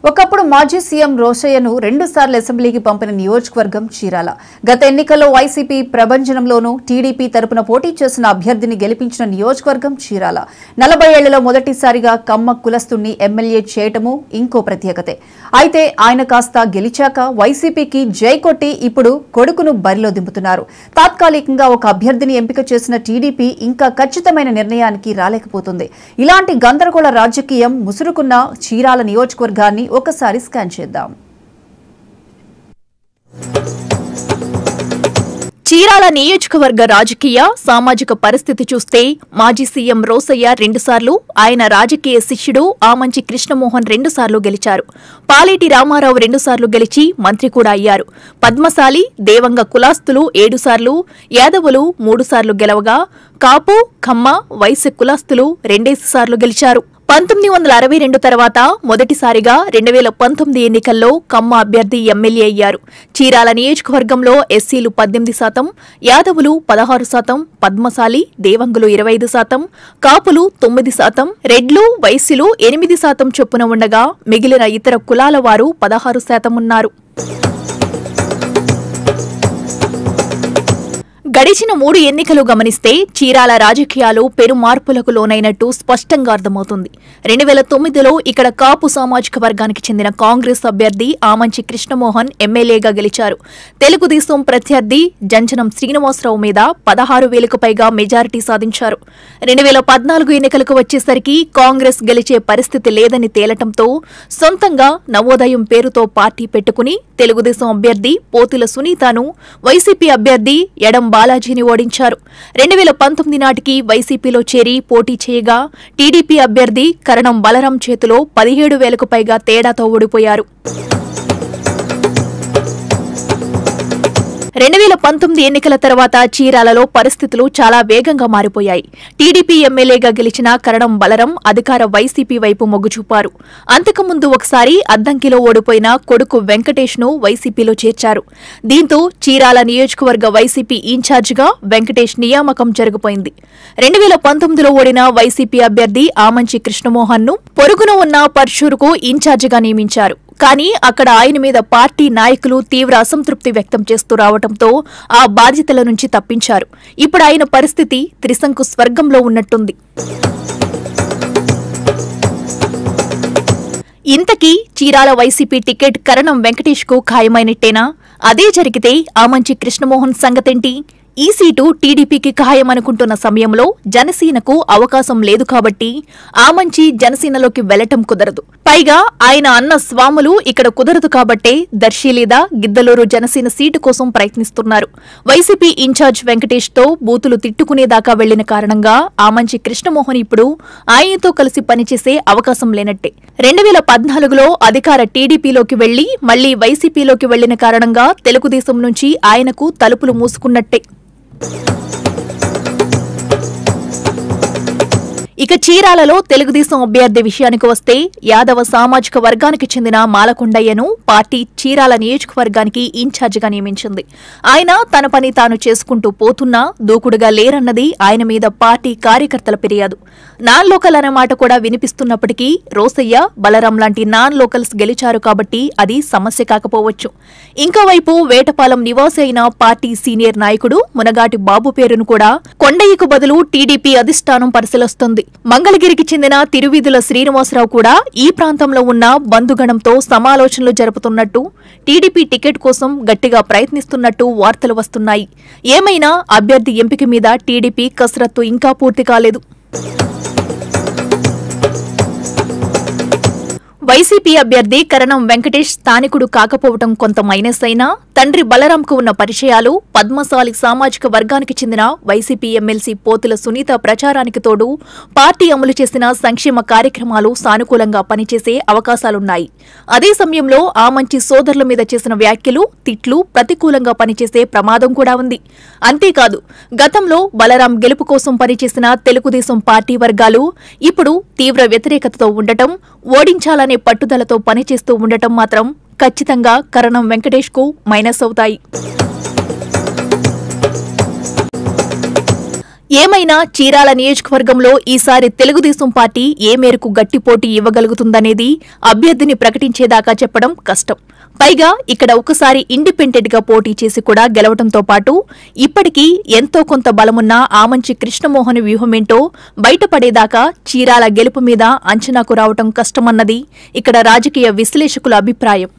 ఒకప్పుడు మాజీ సీఎం రోషయ్యను 2 సార్లు అసెంబ్లీకి పంపిన నియోజకవర్గం చీరాల. గత ఎన్నికల్లో వైసీపీ ప్రభంజనంలోనూ టీడీపీ తరపున పోటీ చేసిన అభ్యర్థిని గెలిపించిన నియోజకవర్గం చీరాల. 40 ఏళ్లలో మొదటిసారిగా కమ్మ కులస్తుణ్ణి ఎమ్మెల్యే చేయటము ఇంకో ప్రత్యేకతే. అయితే ఆయన కాస్త గెలిచాక వైసీపీకి జై కొట్టి ఇప్పుడు కొడుకును బరిలో దింపుతున్నారు. తాత్కాలికంగా ఒక అభ్యర్థిని ఎంపిక చేసిన టీడీపీ ఇంకా ఖచ్చితమైన నిర్ణయానికి రాలేకపోతుంది. ఇలాంటి గందరగోళ రాజకీయం ముసురుకున్న చీరాల నియోజకవర్గాన్ని ఒకసారి స్కాన్ చేద్దాం. చీరాల నియోజకవర్గ రాజకీయ సామాజిక పరిస్థితి చూస్తే మాజీ సీఎం రోసయ్య 2 సార్లు, ఆయన రాజకీయ శిష్యుడు ఆమంచి కృష్ణమోహన్ 2 సార్లు గెలిచారు. పాలేటి రామారావు 2 సార్లు గెలిచి మంత్రి కూడా అయ్యారు. పద్మశాలి, దేవంగ కులాస్తులు 7 సార్లు, యాదవులు 3 సార్లు గెలవగా కాపు, కమ్మ, వైశ్య కులాస్తులు 2 సార్లు గెలిచారు. 1962 తర్వాత మొదటిసారిగా 2019 ఎన్నికల్లో కమ్మ అభ్యర్థి ఎమ్మెల్యే అయ్యారు. చీరాల నియోజకవర్గంలో ఎస్సీలు 18%, యాదవులు 16%, పద్మశాలి, దేవంగులు 25%, కాపులు 9%, రెడ్లు, వైశ్యులు 8% చొప్పున ఉండగా మిగిలిన ఇతర కులాల వారు 16% ఉన్నారు. గడిచిన 3 ఎన్నికలు గమనిస్తే చీరాల రాజకీయాలు పెను మార్పులకు లోనైనట్టు స్పష్టంగా అర్థమవుతుంది. 2009లో ఇక్కడ కాపు సామాజిక వర్గానికి చెందిన కాంగ్రెస్ అభ్యర్థి ఆమంచి కృష్ణమోహన్ ఎమ్మెల్యేగా గెలిచారు. తెలుగుదేశం ప్రత్యర్థి జంజనం శ్రీనివాసరావు మీద 16,000కు పైగా మెజారిటీ సాధించారు. 2014 ఎన్నికలకు వచ్చేసరికి కాంగ్రెస్ గెలిచే పరిస్థితి లేదని తేలటంతో సొంతంగా నవోదయం పేరుతో పార్టీ పెట్టుకుని తెలుగుదేశం అభ్యర్థి పోతుల సునీతను, వైసీపీ అభ్యర్థి ఎడం బాలాజీని ఓడించారు. 2019 నాటికి వైసీపీలో చేరి పోటీ చేయగా టీడీపీ అభ్యర్థి కరణం బలరాం చేతిలో 17,000కు పైగా తేడాతో ఓడిపోయారు. 2019 ఎన్నికల తర్వాత చీరాలలో పరిస్థితులు చాలా వేగంగా మారిపోయాయి. టీడీపీ ఎమ్మెల్యేగా గెలిచిన కరణం బలరాం అధికార వైసీపీ వైపు మొగ్గు చూపారు. అంతకుముందు ఒకసారి అద్దంకిలో ఓడిపోయిన కొడుకు వెంకటేష్ను వైసీపీలో చేర్చారు. దీంతో చీరాల నియోజకవర్గ వైసీపీ ఇన్ఛార్జిగా వెంకటేష్ నియామకం జరిగిపోయింది. 2019లో ఓడిన వైసీపీ అభ్యర్థి ఆమంచి కృష్ణమోహన్ను పొరుగున ఉన్న పర్చూరుకు ఇన్ఛార్జిగా నియమించారు. కానీ అక్కడ ఆయన మీద పార్టీ నాయకులు తీవ్ర అసంతృప్తి వ్యక్తం చేస్తూ రావడంతో ఆ బాధ్యతల నుంచి తప్పించారు. ఇప్పుడు ఆయన పరిస్థితి త్రిశంకు స్వర్గంలో ఉన్నట్టుంది. ఇంతకీ చీరాల వైసీపీ టికెట్ కరణం వెంకటేష్కు ఖాయమైనట్టేనా? అదే జరిగితే ఆమంచి కృష్ణమోహన్ సంగతేంటి? ఈ సీటు టీడీపీకి ఖాయమనుకుంటున్న సమయంలో జనసేనకు అవకాశం లేదు కాబట్టి ఆమంచి జనసేనలోకి వెళ్లటం కుదరదు. పైగా ఆయన అన్న స్వాములు ఇక్కడ కుదరదు కాబట్టే దర్శి లేదా గిద్దలూరు జనసేన సీటు కోసం ప్రయత్నిస్తున్నారు. వైసీపీ ఇన్ఛార్జ్ వెంకటేష్ తో బూతులు తిట్టుకునేదాకా వెళ్లిన కారణంగా ఆమంచి కృష్ణమోహన్ ఇప్పుడు ఆయనతో కలిసి పనిచేసే అవకాశం లేనట్టే. 2014లో అధికార టీడీపీలోకి వెళ్లి మళ్లీ వైసీపీలోకి వెళ్లిన కారణంగా తెలుగుదేశం నుంచి ఆయనకు తలుపులు మూసుకున్నట్టే. ఇక చీరాలలో తెలుగుదేశం అభ్యర్థి విషయానికి వస్తే యాదవ సామాజిక వర్గానికి చెందిన మాలకొండయ్యను పార్టీ చీరాల నియోజకవర్గానికి ఇన్ఛార్జిగా నియమించింది. ఆయన తన పని తాను చేసుకుంటూ పోతున్నా దూకుడుగా లేరన్నది ఆయన మీద పార్టీ కార్యకర్తల ఫిర్యాదు. నాన్ లోకల్ అనే మాట కూడా వినిపిస్తున్నప్పటికీ రోసయ్య, బలరాం లాంటి నాన్ లోకల్స్ గెలిచారు కాబట్టి అది సమస్య కాకపోవచ్చు. ఇంకోవైపు వేటపాలెం నివాసి అయిన పార్టీ సీనియర్ నాయకుడు మునగాటి బాబు పేరును కూడా కొండయ్యకు బదులు టీడీపీ అధిష్టానం పరిశీలిస్తోంది. మంగళగిరికి చెందిన తిరువీధుల శ్రీనివాసరావు కూడా ఈ ప్రాంతంలో ఉన్న బంధుగణంతో సమాలోచనలు జరుపుతున్నట్టు, టీడీపీ టికెట్ కోసం గట్టిగా ప్రయత్నిస్తున్నట్టు వార్తలు వస్తున్నాయి. ఏమైనా అభ్యర్థి ఎంపిక మీద టీడీపీ కసరత్తు ఇంకా పూర్తి కాలేదు. వైసీపీ అభ్యర్థి కరణం వెంకటేష్ స్థానికుడు కాకపోవడం కొంత మైనస్ అయినా తండ్రి బలరాంకు ఉన్న పరిచయాలు, పద్మశాలి సామాజిక వర్గానికి చెందిన వైసీపీ ఎమ్మెల్సీ పోతుల సునీత ప్రచారానికి తోడు పార్టీ అమలు చేసిన సంక్షేమ కార్యక్రమాలు సానుకూలంగా పనిచేసే అవకాశాలున్నాయి. అదే సమయంలో ఆమంచి సోదరుల మీద చేసిన వ్యాఖ్యలు, తిట్లు ప్రతికూలంగా పనిచేసే ప్రమాదం కూడా ఉంది. అంతేకాదు గతంలో బలరాం గెలుపు కోసం పనిచేసిన తెలుగుదేశం పార్టీ వర్గాలు ఇప్పుడు తీవ్ర వ్యతిరేకతతో ఉండటం, ఓడించాలనే పట్టుదలతో పనిచేస్తూ ఉండటం మాత్రం ఖచ్చితంగా కరణం వెంకటేష్కు మైనస్ అవుతాయి. ఏమైనా చీరాల నియోజకవర్గంలో ఈసారి తెలుగుదేశం పార్టీ ఏ మేరకు గట్టి పోటీ ఇవ్వగలుగుతుందనేది అభ్యర్థిని ప్రకటించేదాకా చెప్పడం కష్టం. పైగా ఇక్కడ ఒకసారి ఇండిపెండెంట్ గా పోటీ చేసి కూడా గెలవడంతో పాటు ఇప్పటికీ ఎంతో కొంత బలమున్న ఆమంచి కృష్ణమోహన్ వ్యూహమేంటో బయటపడేదాకా చీరాల గెలుపు మీద అంచనాకు రావటం కష్టమన్నది ఇక్కడ రాజకీయ విశ్లేషకుల అభిప్రాయం.